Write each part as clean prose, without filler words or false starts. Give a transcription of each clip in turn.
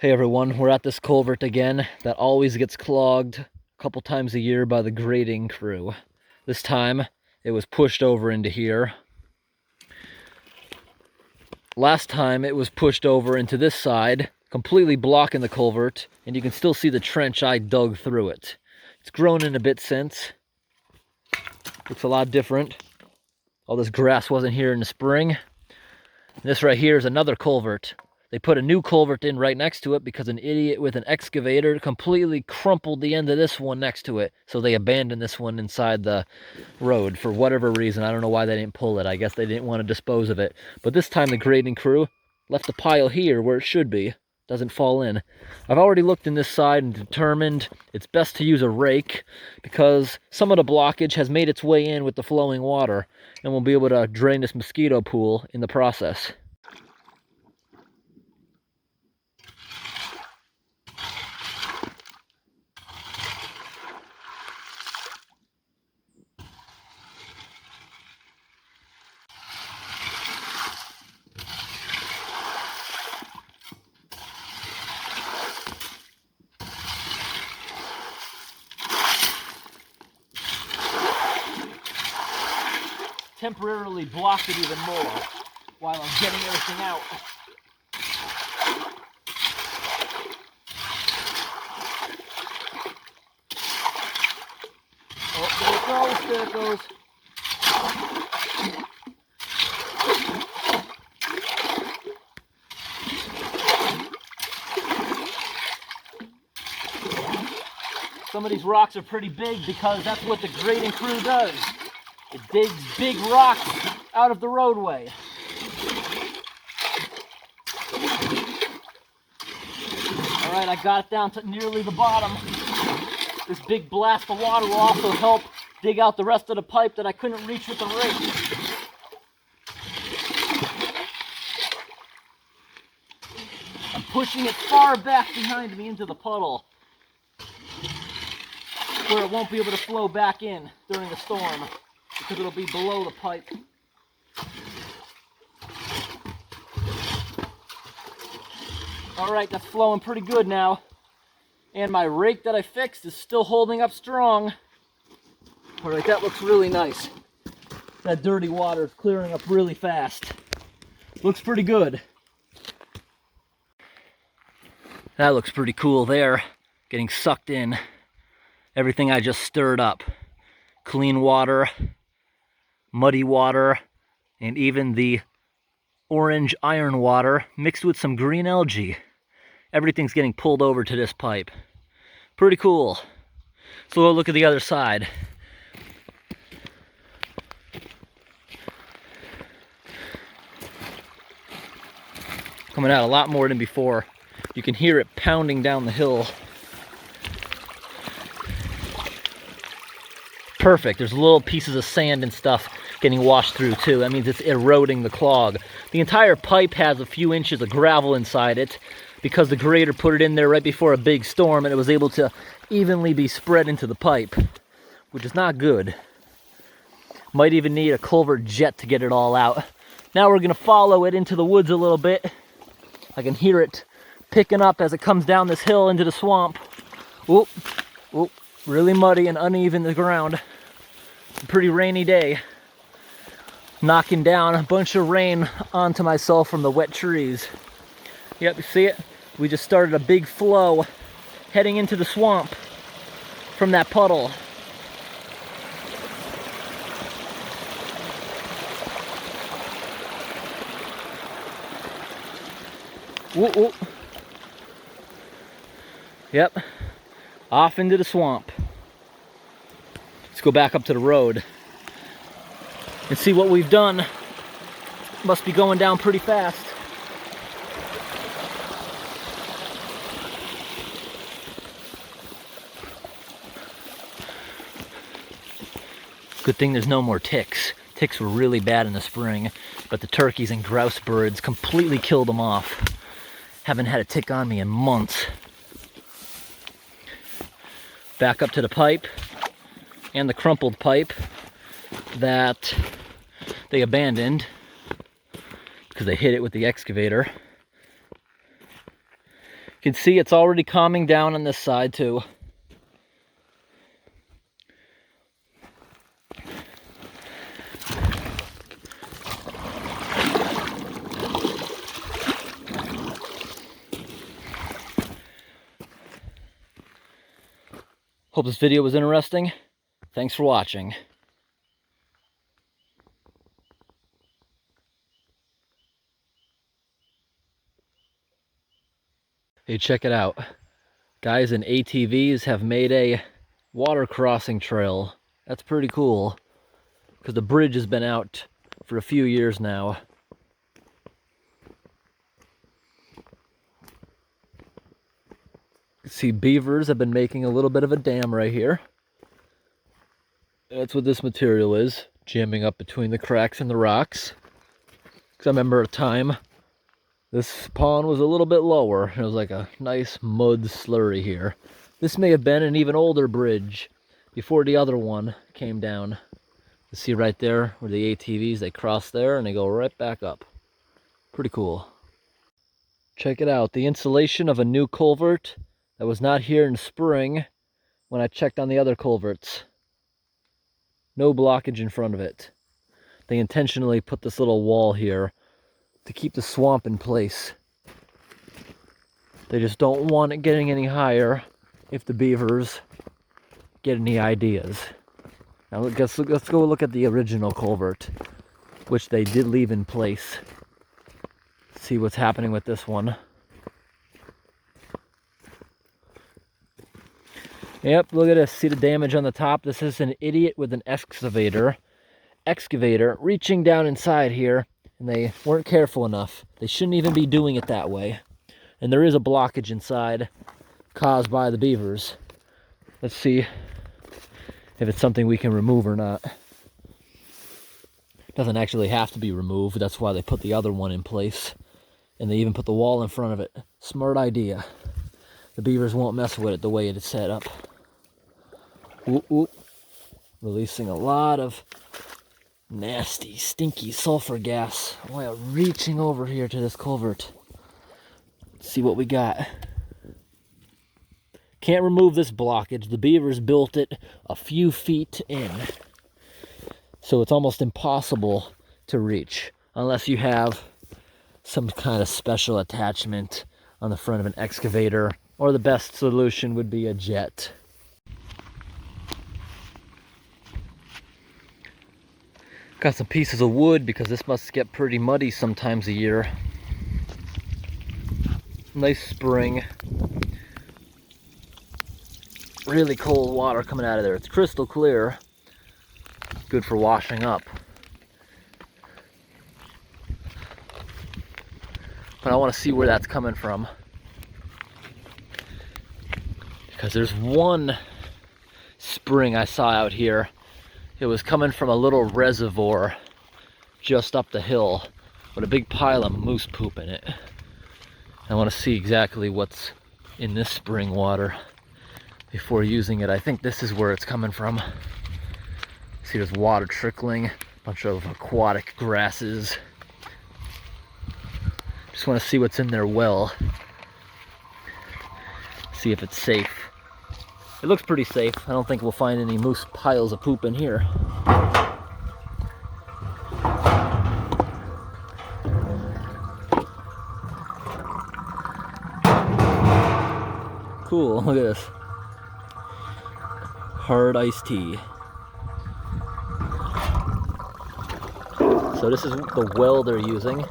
Hey everyone, we're at this culvert again that always gets clogged a couple times a year by the grading crew. This time it was pushed over into here. Last time it was pushed over into this side, completely blocking the culvert, and you can still see the trench I dug through it. It's grown in a bit since. Looks a lot different. All this grass wasn't here in the spring. This right here is another culvert. They put a new culvert in right next to it because an idiot with an excavator completely crumpled the end of this one next to it. So they abandoned this one inside the road for whatever reason. I don't know why they didn't pull it. I guess they didn't want to dispose of it. But this time the grading crew left the pile here where it should be. Doesn't fall in. I've already looked in this side and determined it's best to use a rake because some of the blockage has made its way in with the flowing water, and we'll be able to drain this mosquito pool in the process. Temporarily block it even more while I'm getting everything out. Oh, there it goes. Some of these rocks are pretty big because that's what the grading crew does. It digs big rocks out of the roadway. All right, I got it down to nearly the bottom. This big blast of water will also help dig out the rest of the pipe that I couldn't reach with the rake. I'm pushing it far back behind me into the puddle where it won't be able to flow back in during the storm because it'll be below the pipe. All right, that's flowing pretty good now. And my rake that I fixed is still holding up strong. All right, that looks really nice. That dirty water is clearing up really fast. Looks pretty good. That looks pretty cool there, getting sucked in. Everything I just stirred up. Clean water, muddy water, and even the orange iron water mixed with some green algae. Everything's getting pulled over to this pipe. Pretty cool. So we'll look at the other side. Coming out a lot more than before. You can hear it pounding down the hill. Perfect. There's little pieces of sand and stuff getting washed through too. That means it's eroding the clog. The entire pipe has a few inches of gravel inside it because the grader put it in there right before a big storm and it was able to evenly be spread into the pipe, which is not good. Might even need a culvert jet to get it all out. Now we're gonna follow it into the woods a little bit. I can hear it picking up as it comes down this hill into the swamp. Whoop, whoop, really muddy and uneven the ground. It's a pretty rainy day. Knocking down a bunch of rain onto myself from the wet trees. Yep, you see it? We just started a big flow heading into the swamp from that puddle. Whoop, whoop. Yep, off into the swamp. Let's go back up to the road and see what we've done. Must be going down pretty fast. Good thing there's no more ticks. Ticks were really bad in the spring, but the turkeys and grouse birds completely killed them off. Haven't had a tick on me in months. Back up to the pipe and the crumpled pipe that they abandoned because they hit it with the excavator. You can see it's already calming down on this side too. Hope this video was interesting. Thanks for watching. Hey, check it out. Guys in ATVs have made a water crossing trail. That's pretty cool, because the bridge has been out for a few years now. You see, beavers have been making a little bit of a dam right here. That's what this material is, jamming up between the cracks in the rocks. Because I remember a time this pond was a little bit lower. It was like a nice mud slurry here. This may have been an even older bridge before the other one came down. You see right there where the ATVs, they cross there and they go right back up. Pretty cool. Check it out, the installation of a new culvert that was not here in spring when I checked on the other culverts. No blockage in front of it. They intentionally put this little wall here to keep the swamp in place. They just don't want it getting any higher if the beavers get any ideas. Now let's go look at the original culvert, which they did leave in place. See what's happening with this one. Yep, look at this. See the damage on the top? This is an idiot with an excavator reaching down inside here, and they weren't careful enough. They shouldn't even be doing it that way. And there is a blockage inside caused by the beavers. Let's see if it's something we can remove or not. It doesn't actually have to be removed. That's why they put the other one in place. And they even put the wall in front of it. Smart idea. The beavers won't mess with it the way it is set up. Ooh, ooh. Releasing a lot of nasty, stinky sulfur gas while reaching over here to this culvert. Let's see what we got. Can't remove this blockage. The beavers built it a few feet in. So it's almost impossible to reach unless you have some kind of special attachment on the front of an excavator, or the best solution would be a jet. Got some pieces of wood because this must get pretty muddy sometimes a year. Nice spring. Really cold water coming out of there. It's crystal clear. Good for washing up. But I want to see where that's coming from. Because there's one spring I saw out here. It was coming from a little reservoir just up the hill with a big pile of moose poop in it. I want to see exactly what's in this spring water before using it. I think this is where it's coming from. See, there's water trickling, a bunch of aquatic grasses. Just want to see what's in their well. See if it's safe. It looks pretty safe. I don't think we'll find any moose piles of poop in here. Cool, look at this. Hard iced tea. So this is the well they're using.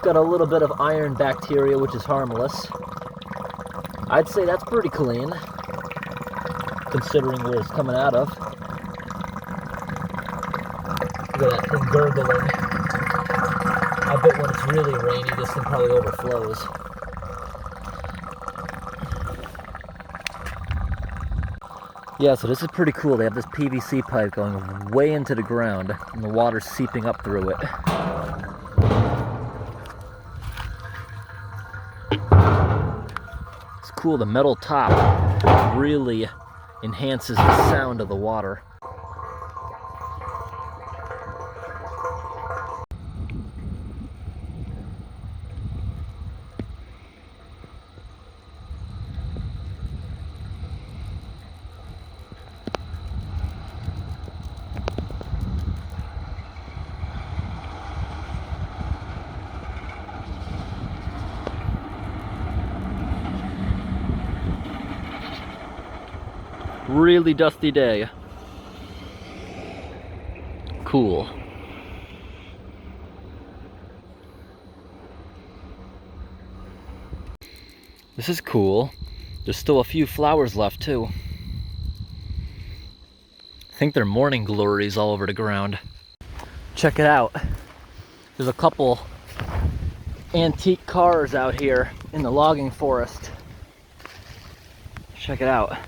Got a little bit of iron bacteria, which is harmless. I'd say that's pretty clean, considering where it's coming out of. Look at that thing gurgling. I bet when it's really rainy, this thing probably overflows. Yeah, so this is pretty cool. They have this PVC pipe going way into the ground, and the water's seeping up through it. It's cool, the metal top really enhances the sound of the water. Really dusty day. Cool. This is cool. There's still a few flowers left too. I think they're morning glories all over the ground. Check it out. There's a couple antique cars out here in the logging forest. Check it out.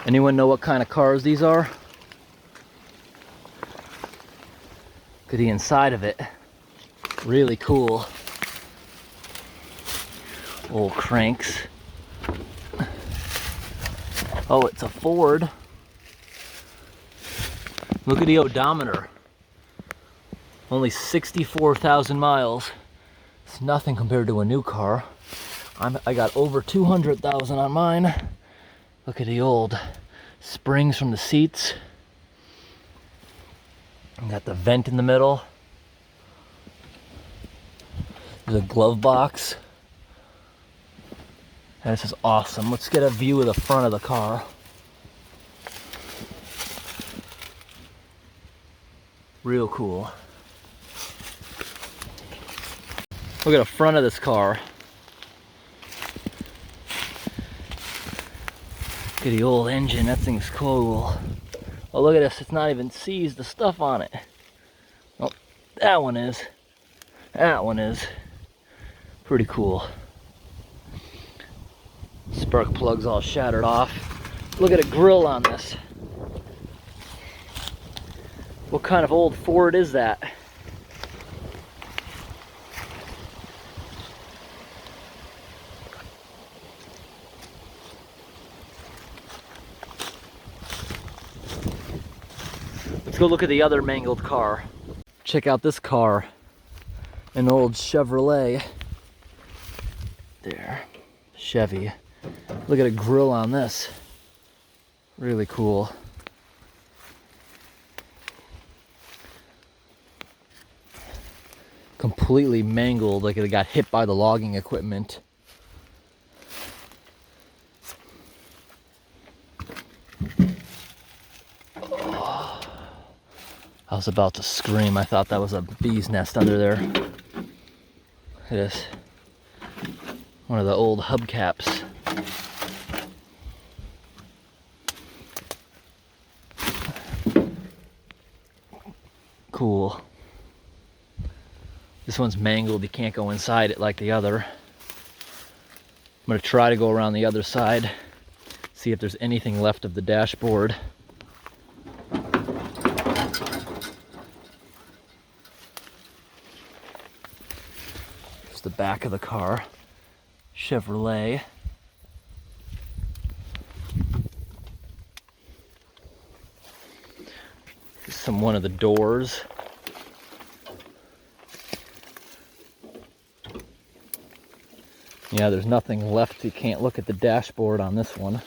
Anyone know what kind of cars these are? Look at the inside of it. Really cool. Old cranks. Oh, it's a Ford. Look at the odometer. Only 64,000 miles. It's nothing compared to a new car. I got over 200,000 on mine. Look at the old springs from the seats. Got the vent in the middle. There's a glove box. This is awesome. Let's get a view of the front of the car. Real cool. Look at the front of this car. Look at the old engine. That thing's cool. Oh, look at this. It's not even seized the stuff on it. Oh, that one is. That one is. Pretty cool. Spark plug's all shattered off. Look at a grill on this. What kind of old Ford is that? Let's go look at the other mangled car. Check out this car. An old Chevrolet. There. Chevy. Look at a grill on this. Really cool. Completely mangled, like it got hit by the logging equipment. Oh, I was about to scream. I thought that was a bee's nest under there. Look at this. One of the old hubcaps. Cool. This one's mangled. You can't go inside it like the other. I'm going to try to go around the other side, see if there's anything left of the dashboard. Here's the back of the car. Chevrolet. Here's one of the doors. Yeah, there's nothing left. You can't look at the dashboard on this one.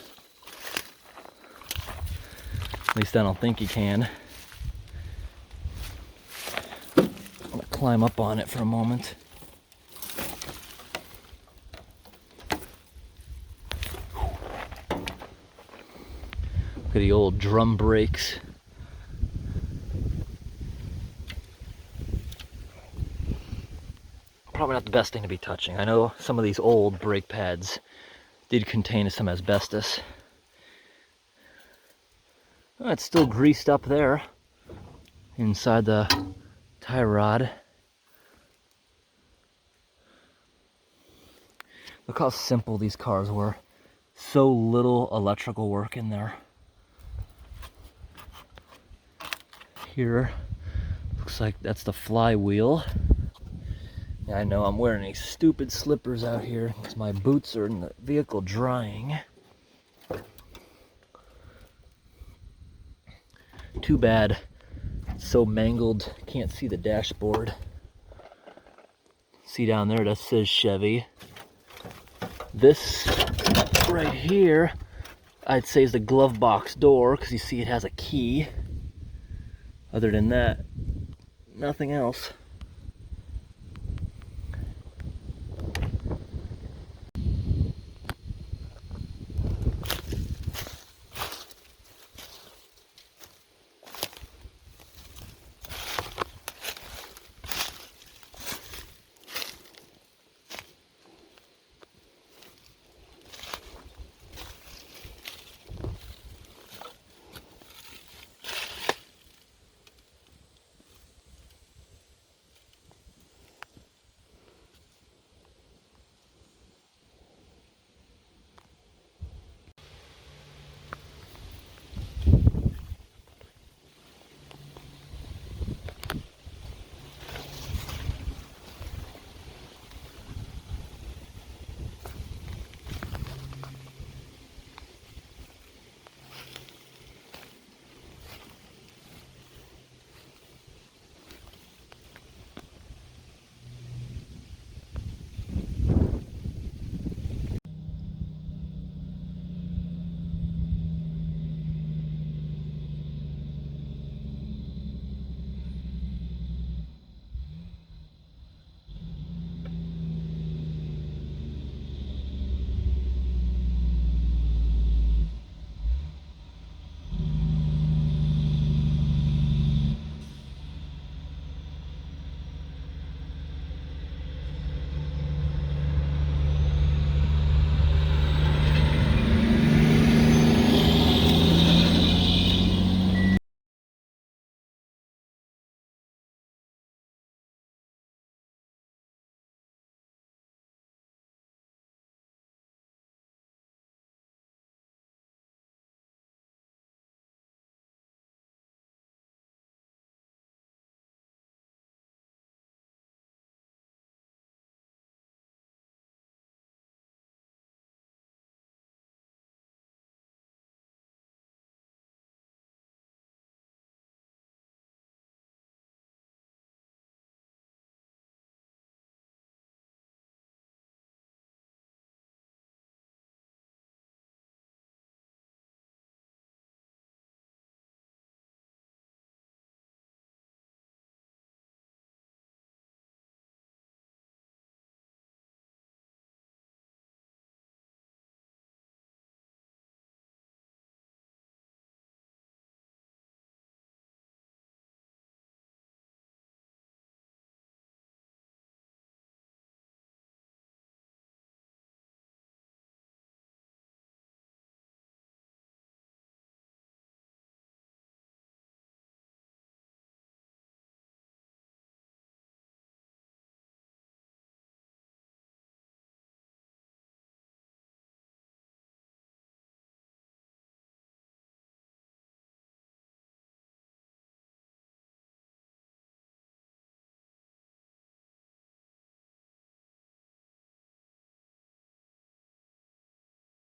At least I don't think you can. I'm gonna climb up on it for a moment. Look at the old drum brakes. Probably not the best thing to be touching. I know some of these old brake pads did contain some asbestos. Oh, it's still greased up there inside the tie rod. Look how simple these cars were. So little electrical work in there. Here, looks like that's the flywheel. Yeah, I know I'm wearing these stupid slippers out here because my boots are in the vehicle drying. Too bad. It's so mangled, can't see the dashboard. See down there, that says Chevy. This right here, I'd say is the glove box door because you see it has a key. Other than that, nothing else.